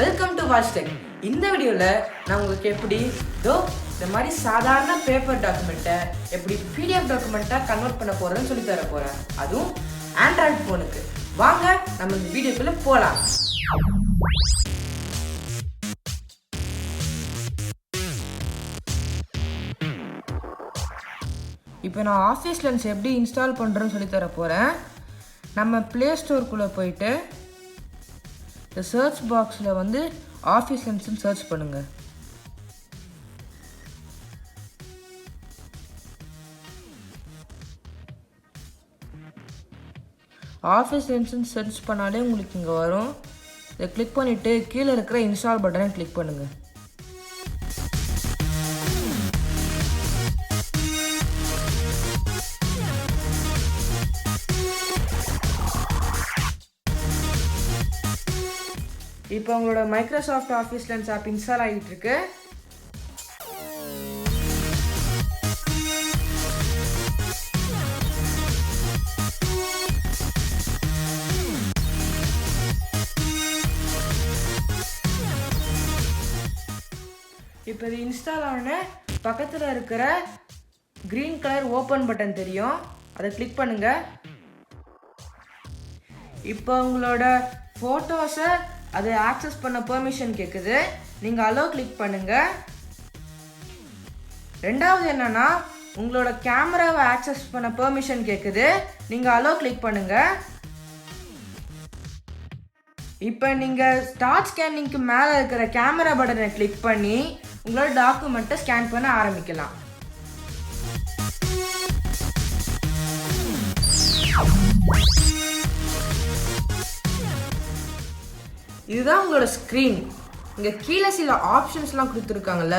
Welcome to wall tech. இந்த வீடியோவில் நான் உங்களுக்கு எப்படி இந்த மாதிரி சாதாரண பேப்பர் டாக்குமெண்ட்டை எப்படி பிடிஎஃப் டாக்குமெண்ட்டாக கன்வெர்ட் பண்ண போகிறதுன்னு சொல்லி தர போகிறேன். அதுவும் ஆண்ட்ராய்டு ஃபோனுக்கு. வாங்க நம்ம இந்த வீடியோக்குள்ளே போகலாம். இப்போ நான் ஆஃபீஸ்லென்ஸ் எப்படி இன்ஸ்டால் பண்ணுறேன்னு சொல்லி தர போகிறேன். நம்ம ப்ளே ஸ்டோருக்குள்ளே போயிட்டு இந்த சர்ச் பாக்ஸில் வந்து ஆஃபீஸ்லென்ஸ்னு சர்ச் பண்ணுங்கள். ஆஃபீஸ்லென்ஸ்னு சர்ச் பண்ணாலே உங்களுக்கு இங்கே வரும். இதை கிளிக் பண்ணிவிட்டு கீழே இருக்கிற இன்ஸ்டால் பட்டனை கிளிக் பண்ணுங்கள். இப்போ உங்களோட மைக்ரோசாஃப்ட் ஆஃபீஸ்லென்ஸ் ஆப் இன்ஸ்டால் ஆகிட்டு இருக்கு. இப்போ இது இன்ஸ்டால் ஆன பக்கத்தில் இருக்கிற க்ரீன் கலர் ஓப்பன் பட்டன் தெரியும், அதை கிளிக் பண்ணுங்க. இப்போ உங்களோட ஃபோட்டோஸை அது ஆக்சஸ் பண்ண பெர்மிஷன் கேட்குது, நீங்கள் அலோ கிளிக் பண்ணுங்கள். ரெண்டாவது என்னன்னா உங்களோட கேமராவை ஆக்சஸ் பண்ண பெர்மிஷன் கேட்குது, நீங்கள் அலோ கிளிக் பண்ணுங்கள். இப்போ நீங்கள் ஸ்டார்ட் ஸ்கேனிங்க்கு மேலே இருக்கிற கேமரா பட்டனை கிளிக் பண்ணி உங்களோட டாக்குமெண்ட்டை ஸ்கேன் பண்ண ஆரம்பிக்கலாம். இதுதான் உங்களோட ஸ்க்ரீன். இங்கே கீழே சில ஆப்ஷன்ஸ்லாம் கொடுத்துருக்காங்கல்ல,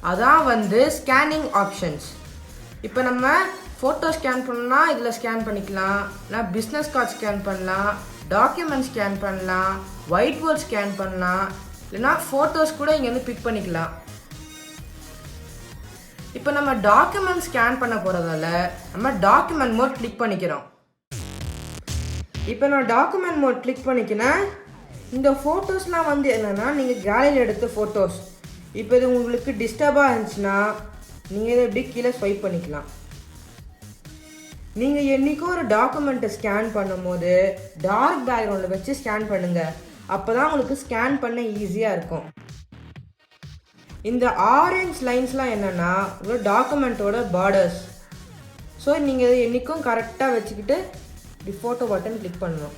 அதான் வந்து ஸ்கேனிங் ஆப்ஷன்ஸ். இப்போ நம்ம ஃபோட்டோ ஸ்கேன் பண்ணலாம், இதில் ஸ்கேன் பண்ணிக்கலாம். இல்லை பிஸ்னஸ் கார்டு ஸ்கேன் பண்ணலாம், டாக்குமெண்ட் ஸ்கேன் பண்ணலாம், ஒயிட் போர்ட் ஸ்கேன் பண்ணலாம், இல்லைனா ஃபோட்டோஸ் கூட இங்கேருந்து பிக் பண்ணிக்கலாம். இப்போ நம்ம டாக்குமெண்ட் ஸ்கேன் பண்ண போகிறதால நம்ம டாக்குமெண்ட் மோட் கிளிக் பண்ணிக்கிறோம். இப்போ நான் டாக்குமெண்ட் மோட் கிளிக் பண்ணிக்கினேன். இந்த ஃபோட்டோஸ்லாம் வந்து என்னென்னா நீங்கள் கேலரியில் எடுத்த ஃபோட்டோஸ். இப்போ இது உங்களுக்கு டிஸ்டர்பாக இருந்துச்சுன்னா நீங்கள் இதை எப்படி கீழே ஸ்வைப் பண்ணிக்கலாம். நீங்கள் என்றைக்கோ ஒரு டாக்குமெண்ட்டை ஸ்கேன் பண்ணும்போது டார்க் பேக்ரவுண்டில் வச்சு ஸ்கேன் பண்ணுங்கள், அப்போ தான் உங்களுக்கு ஸ்கேன் பண்ண ஈஸியாக இருக்கும். இந்த ஆரஞ்ச் லைன்ஸ்லாம் என்னென்னா உங்களோட டாக்குமெண்ட்டோட பார்டர்ஸ். ஸோ நீங்கள் இதை என்றைக்கும் கரெக்டாக வச்சுக்கிட்டு இப்படி ஃபோட்டோ பட்டன் கிளிக் பண்ணணும்.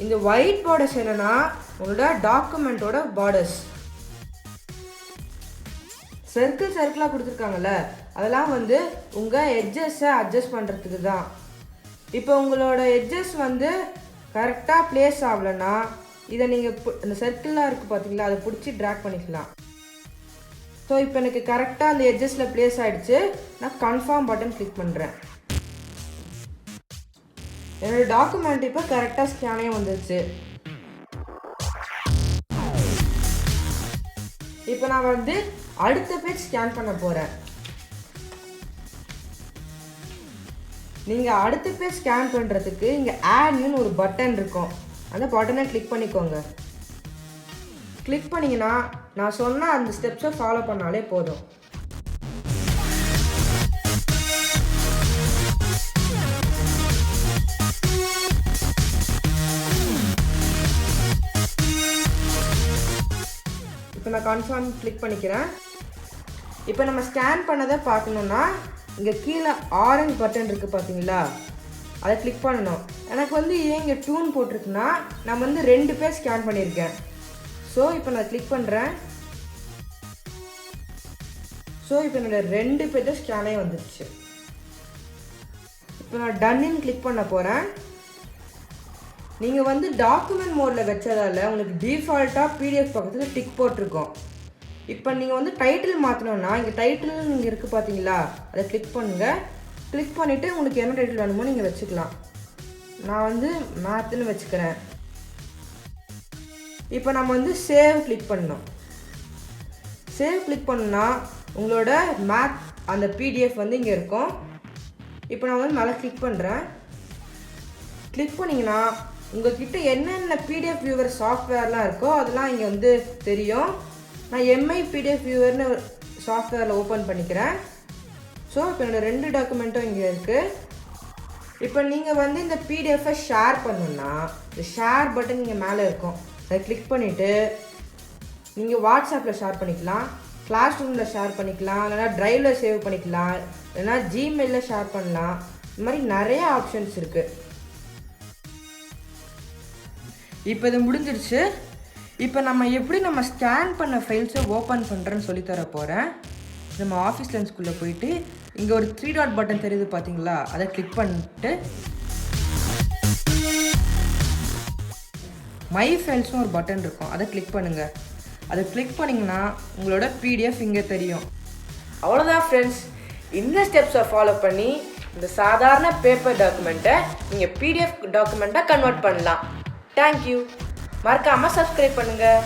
இந்த ஒயிட் பார்டர்ஸ் என்னன்னா உங்களோட டாக்குமெண்ட்டோட பார்டர்ஸ். சர்க்கிளாக கொடுத்துருக்காங்கல்ல, அதெல்லாம் வந்து உங்கள் எட்ஜஸை அட்ஜஸ்ட் பண்ணுறதுக்கு தான். இப்போ உங்களோட எட்ஜஸ் வந்து கரெக்டாக பிளேஸ் ஆகலைன்னா இதை நீங்கள் அந்த சர்க்கிளாக இருக்குது பார்த்தீங்களா, அதை பிடிச்சி ட்ராக் பண்ணிக்கலாம். ஸோ இப்போ எனக்கு கரெக்டாக அந்த எட்ஜஸில் பிளேஸ் ஆகிடுச்சு. நான் கன்ஃபார்ம் பட்டன் கிளிக் பண்ணுறேன். என்னோடய டாக்குமெண்ட் இப்போ கரெக்டாக ஸ்கேனே வந்துருச்சு. இப்போ நான் வந்து அடுத்த பேஜ் ஸ்கேன் பண்ண போகிறேன். நீங்கள் அடுத்த பேஜ் ஸ்கேன் பண்ணுறதுக்கு இங்கே ஆட்னு ஒரு பட்டன் இருக்கும், அந்த பட்டனை கிளிக் பண்ணிக்கோங்க. கிளிக் பண்ணிங்கன்னா நான் சொன்ன அந்த ஸ்டெப்ஸை ஃபாலோ பண்ணாலே போதும். இப்போ நான் கன்ஃபார்ம் கிளிக் பண்ணிக்கிறேன். இப்போ நம்ம ஸ்கேன் பண்ணதை பார்க்கணுன்னா இங்கே கீழே ஆரஞ்சு பட்டன் இருக்குது பார்த்தீங்களா, அதை கிளிக் பண்ணணும். எனக்கு வந்து ஏன் இங்கே டூன் போட்டிருக்குன்னா நான் வந்து 2 பேர் ஸ்கேன் பண்ணியிருக்கேன். ஸோ இப்போ நான் கிளிக் பண்ணுறேன். ஸோ இப்போ என்னோடய 2 பேஜ் ஸ்கேனே வந்துடுச்சு. இப்போ நான் டன்னின்னு கிளிக் பண்ண போகிறேன். நீங்கள் வந்து டாக்குமெண்ட் மோடில் வச்சதால் உங்களுக்கு டிஃபால்ட்டாக பிடிஎஃப் பக்கத்தில் டிக் போட்டிருக்கோம். இப்போ நீங்கள் வந்து டைட்டில் மாற்றணுன்னா இங்கே டைட்டில் இங்கே இருக்குது பார்த்தீங்களா, அதை கிளிக் பண்ணுங்கள். கிளிக் பண்ணிவிட்டு உங்களுக்கு என்ன டைட்டில் வேணுமோ நீங்கள் வச்சுக்கலாம். நான் வந்து மேத்துன்னு வச்சுக்கிறேன். இப்போ நம்ம வந்து சேவ் கிளிக் பண்ணணும். சேவ் கிளிக் பண்ணோன்னா உங்களோட மேத் அந்த பிடிஎஃப் வந்து இங்கே இருக்கும். இப்போ நான் வந்து மேலே கிளிக் பண்ணுறேன். கிளிக் பண்ணிங்கன்னா உங்கள்கிட்ட என்னென்ன பிடிஎஃப் வியூவர் சாஃப்ட்வேர்லாம் இருக்கோ அதெல்லாம் இங்கே வந்து தெரியும். நான் எம்ஐ பிடிஎஃப் வியூவர்னு சாஃப்ட்வேரில் ஓப்பன் பண்ணிக்கிறேன். ஸோ இப்போ என்னோடய 2 டாக்குமெண்ட்டும் இங்கே இருக்குது. இப்போ நீங்கள் வந்து இந்த பிடிஎஃபை ஷேர் பண்ணணுன்னா இந்த ஷேர் பட்டன் நீங்கள் மேலே இருக்கும், அதை கிளிக் பண்ணிவிட்டு நீங்கள் வாட்ஸ்அப்பில் ஷேர் பண்ணிக்கலாம், கிளாஸ் ரூமில் ஷேர் பண்ணிக்கலாம், இல்லைனா ட்ரைவில் சேவ் பண்ணிக்கலாம், இல்லைனா ஜிமெயிலில் ஷேர் பண்ணலாம். இந்த மாதிரி நிறைய ஆப்ஷன்ஸ் இருக்குது. இப்போ இது முடிஞ்சிருச்சு. இப்போ நம்ம ஸ்கேன் பண்ண ஃபைல்ஸை ஓப்பன் பண்ணுறேன்னு சொல்லித்தர போகிறேன். நம்ம ஆஃபீஸ் லென்ஸ்குள்ளே போயிட்டு இங்கே ஒரு 3 டாட் பட்டன் தெரியுது பார்த்தீங்களா, அதை கிளிக் பண்ணிட்டு மை ஃபைல்ஸ்னு ஒரு பட்டன் இருக்கும், அதை கிளிக் பண்ணுங்கள். அதை கிளிக் பண்ணிங்கன்னா உங்களோட பிடிஎஃப் இங்கே தெரியும். அவ்வளோதான் ஃப்ரெண்ட்ஸ். இந்த ஸ்டெப்ஸை ஃபாலோ பண்ணி இந்த சாதாரண பேப்பர் டாக்குமெண்ட்டை நீங்கள் பிடிஎஃப் டாக்குமெண்ட்டாக கன்வெர்ட் பண்ணலாம். தேங்க்யூ. மறக்காமல் சப்ஸ்கிரைப் பண்ணுங்கள்.